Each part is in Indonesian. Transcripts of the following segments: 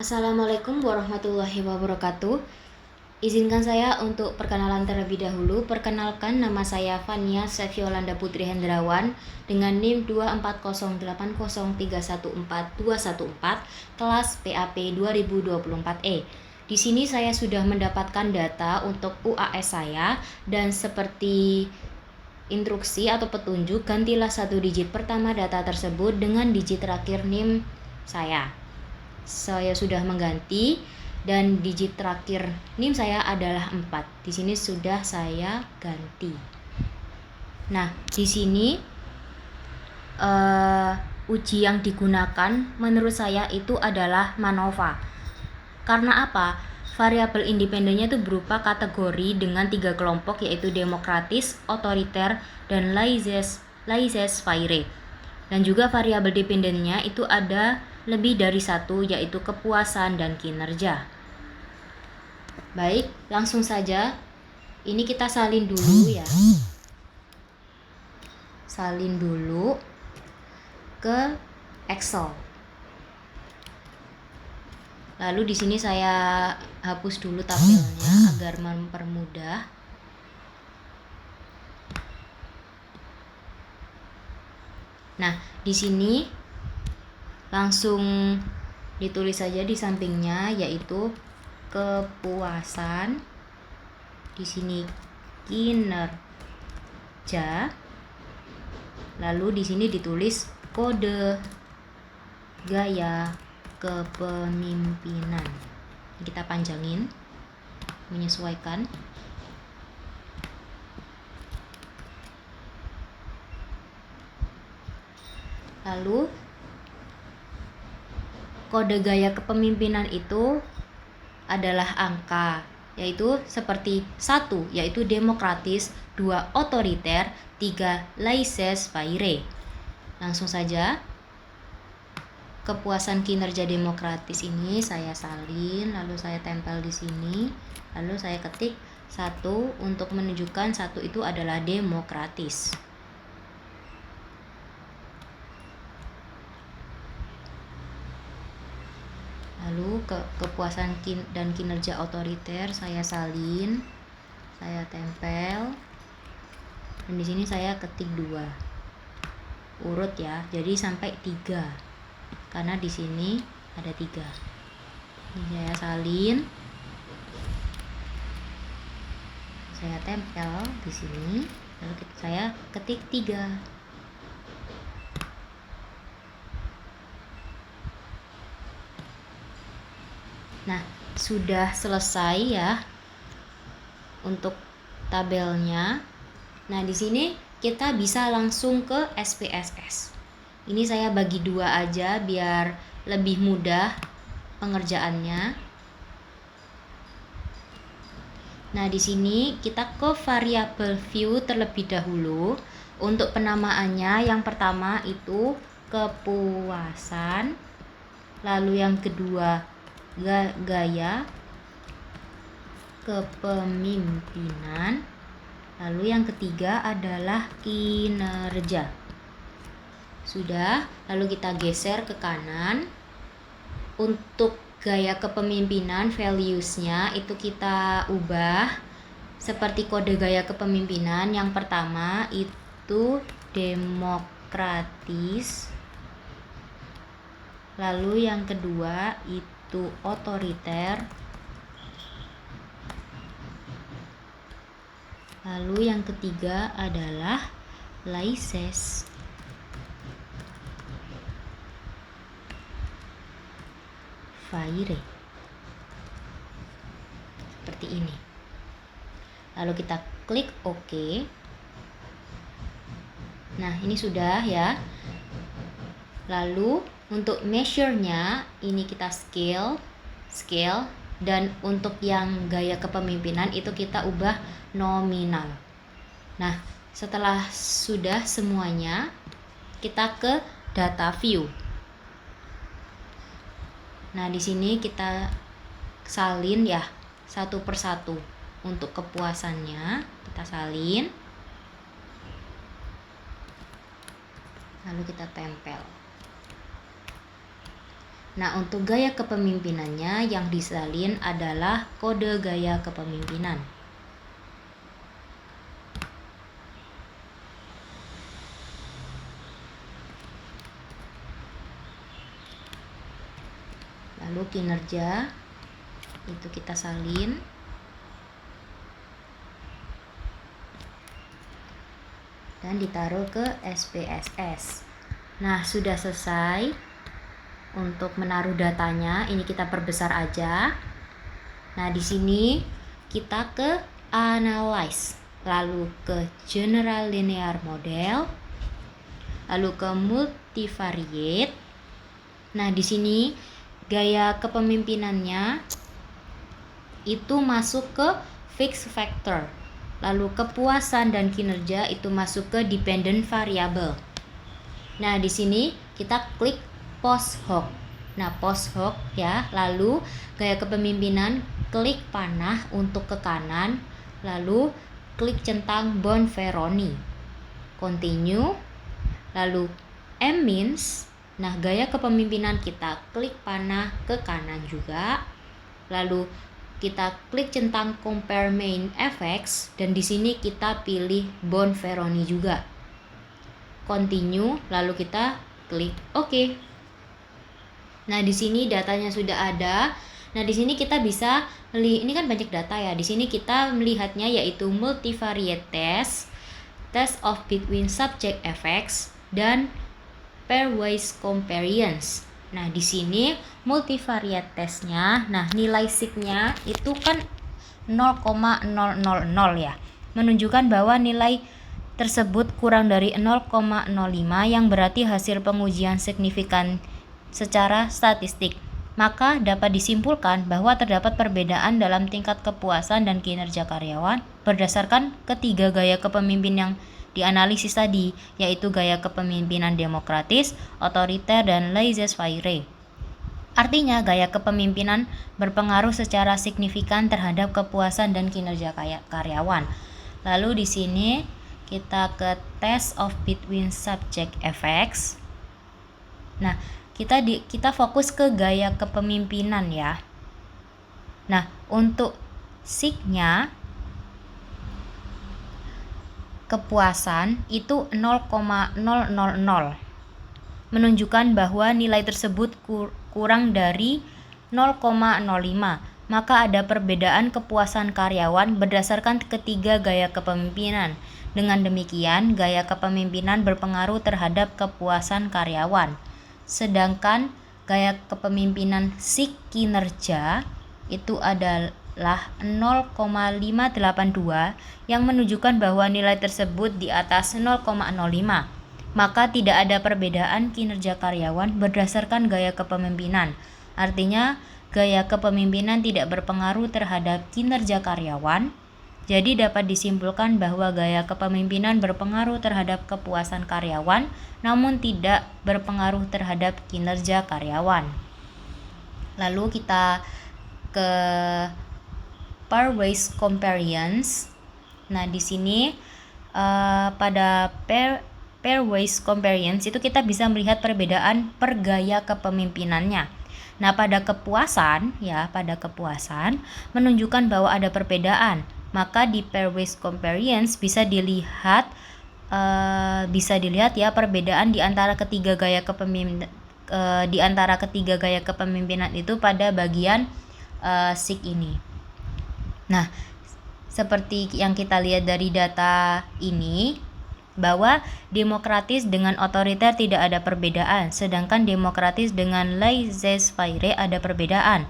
Assalamualaikum warahmatullahi wabarakatuh. Izinkan saya untuk perkenalan terlebih dahulu. Perkenalkan, nama saya Fania Seviolanda Putri Hendrawan dengan NIM 24080314214 kelas PAP 2024E. Di sini saya sudah mendapatkan data untuk UAS saya, dan seperti instruksi atau petunjuk, gantilah satu digit pertama data tersebut dengan digit terakhir NIM saya. Saya sudah mengganti dan digit terakhir NIM saya adalah 4. Di sini sudah saya ganti. Nah, di sini uji yang digunakan menurut saya itu adalah MANOVA. Karena apa? Variabel independennya itu berupa kategori dengan 3 kelompok, yaitu demokratis, otoriter, dan laissez-faire. Dan juga variabel dependennya itu ada lebih dari satu, yaitu kepuasan dan kinerja. Baik, langsung saja. Ini kita salin dulu ya. Salin dulu ke Excel. Lalu di sini saya hapus dulu tabelnya agar mempermudah. Nah, di sini langsung ditulis saja di sampingnya, yaitu kepuasan, di sini kinerja, lalu di sini ditulis kode gaya kepemimpinan. Kita panjangin, menyesuaikan. Lalu kode gaya kepemimpinan itu adalah angka, yaitu seperti 1 yaitu demokratis, 2 otoriter, 3 laissez-faire. Langsung saja, kepuasan kinerja demokratis ini saya salin, lalu saya tempel di sini, lalu saya ketik 1 untuk menunjukkan 1 itu adalah demokratis. Lalu kepuasan dan kinerja otoriter saya salin, saya tempel, dan di sini saya ketik 2 urut ya, jadi sampai 3 karena di sini ada 3. Ini saya salin, saya tempel di sini, lalu saya ketik 3. Nah, sudah selesai ya untuk tabelnya. Nah, di sini kita bisa langsung ke SPSS. Ini saya bagi 2 aja biar lebih mudah pengerjaannya. Nah, di sini kita ke variabel view terlebih dahulu. Untuk penamaannya, yang pertama itu kepuasan, lalu yang kedua gaya kepemimpinan, lalu yang ketiga adalah kinerja. Sudah, lalu kita geser ke kanan. Untuk gaya kepemimpinan, values-nya itu kita ubah seperti kode gaya kepemimpinan. Yang pertama itu demokratis, lalu yang kedua itu otoriter, lalu yang ketiga adalah laissez-faire. Seperti ini. Lalu kita klik OK. Nah, ini sudah ya. Lalu untuk measure-nya ini kita scale, dan untuk yang gaya kepemimpinan itu kita ubah nominal. Nah, setelah sudah semuanya, kita ke data view. Nah, di sini kita salin ya satu persatu. Untuk kepuasannya kita salin, lalu kita tempel. Nah, untuk gaya kepemimpinannya yang disalin adalah kode gaya kepemimpinan. Lalu kinerja itu kita salin. Dan ditaruh ke SPSS. Nah, sudah selesai untuk menaruh datanya. Ini kita perbesar aja. Nah, di sini kita ke Analyze, lalu ke General Linear Model, lalu ke Multivariate. Nah, di sini gaya kepemimpinannya itu masuk ke Fixed Factor. Lalu kepuasan dan kinerja itu masuk ke Dependent Variable. Nah, di sini kita klik Post Hoc. Nah, Post Hoc ya. Lalu gaya kepemimpinan, klik panah untuk ke kanan, lalu klik centang Bonferroni. Continue. Lalu M-Means. Nah, gaya kepemimpinan kita klik panah ke kanan juga. Lalu kita klik centang Compare Main Effects dan di sini kita pilih Bonferroni juga. Continue, lalu kita klik OK. Nah, di sini datanya sudah ada. Nah, di sini kita bisa ini kan banyak data ya. Di sini kita melihatnya yaitu multivariate test, test of between subject effects, dan pairwise covariance. Nah, di sini multivariate testnya, nah nilai sig-nya itu kan 0,000 ya, menunjukkan bahwa nilai tersebut kurang dari 0,05 yang berarti hasil pengujian signifikan secara statistik. Maka dapat disimpulkan bahwa terdapat perbedaan dalam tingkat kepuasan dan kinerja karyawan berdasarkan ketiga gaya kepemimpinan yang dianalisis tadi, yaitu gaya kepemimpinan demokratis, otoriter, dan laissez-faire. Artinya, gaya kepemimpinan berpengaruh secara signifikan terhadap kepuasan dan kinerja karyawan. Lalu di sini kita ke test of between subject effects. Nah, kita fokus ke gaya kepemimpinan ya. Nah, untuk sig-nya kepuasan itu 0,000, menunjukkan bahwa nilai tersebut kurang dari 0,05, maka ada perbedaan kepuasan karyawan berdasarkan ketiga gaya kepemimpinan. Dengan demikian, gaya kepemimpinan berpengaruh terhadap kepuasan karyawan. Sedangkan gaya kepemimpinan sig kinerja itu adalah 0,582 yang menunjukkan bahwa nilai tersebut di atas 0,05. Maka tidak ada perbedaan kinerja karyawan berdasarkan gaya kepemimpinan. Artinya, gaya kepemimpinan tidak berpengaruh terhadap kinerja karyawan. Jadi dapat disimpulkan bahwa gaya kepemimpinan berpengaruh terhadap kepuasan karyawan, namun tidak berpengaruh terhadap kinerja karyawan. Lalu kita ke pairwise covariance. Nah, di sini pada pairwise covariance itu kita bisa melihat perbedaan per gaya kepemimpinannya. Nah, pada kepuasan menunjukkan bahwa ada perbedaan. Maka di pairwise covariance bisa dilihat ya perbedaan di antara ketiga gaya kepemimpinan itu pada bagian sig ini. Nah, seperti yang kita lihat dari data ini, bahwa demokratis dengan otoriter tidak ada perbedaan, sedangkan demokratis dengan laissez-faire ada perbedaan.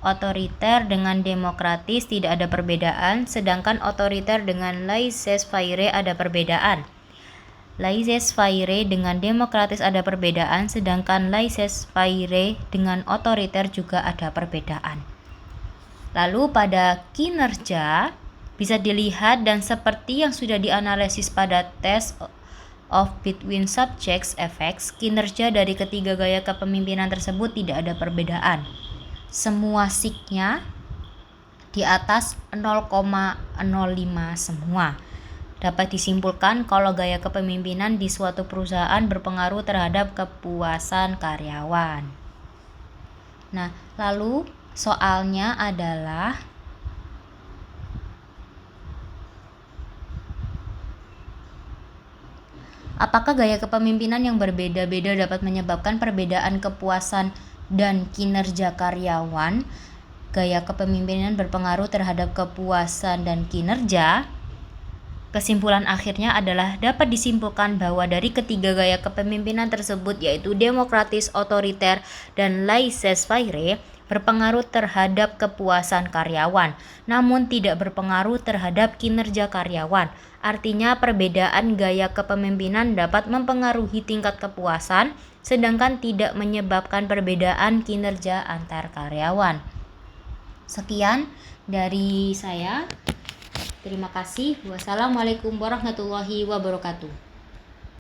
Otoriter dengan demokratis tidak ada perbedaan, sedangkan otoriter dengan laissez-faire ada perbedaan. Laissez-faire dengan demokratis ada perbedaan, sedangkan laissez-faire dengan otoriter juga ada perbedaan. Lalu pada kinerja bisa dilihat dan seperti yang sudah dianalisis pada test of between subjects effects, kinerja dari ketiga gaya kepemimpinan tersebut tidak ada perbedaan. Semua sig-nya di atas 0,05 semua. Dapat disimpulkan kalau gaya kepemimpinan di suatu perusahaan berpengaruh terhadap kepuasan karyawan. Nah, lalu soalnya adalah apakah gaya kepemimpinan yang berbeda-beda dapat menyebabkan perbedaan kepuasan dan kinerja karyawan? Gaya kepemimpinan berpengaruh terhadap kepuasan dan kinerja. Kesimpulan akhirnya adalah dapat disimpulkan bahwa dari ketiga gaya kepemimpinan tersebut, yaitu demokratis, otoriter, dan laissez-faire, berpengaruh terhadap kepuasan karyawan, namun tidak berpengaruh terhadap kinerja karyawan. Artinya, perbedaan gaya kepemimpinan dapat mempengaruhi tingkat kepuasan, sedangkan tidak menyebabkan perbedaan kinerja antar karyawan. Sekian dari saya. Terima kasih. Wassalamualaikum warahmatullahi wabarakatuh.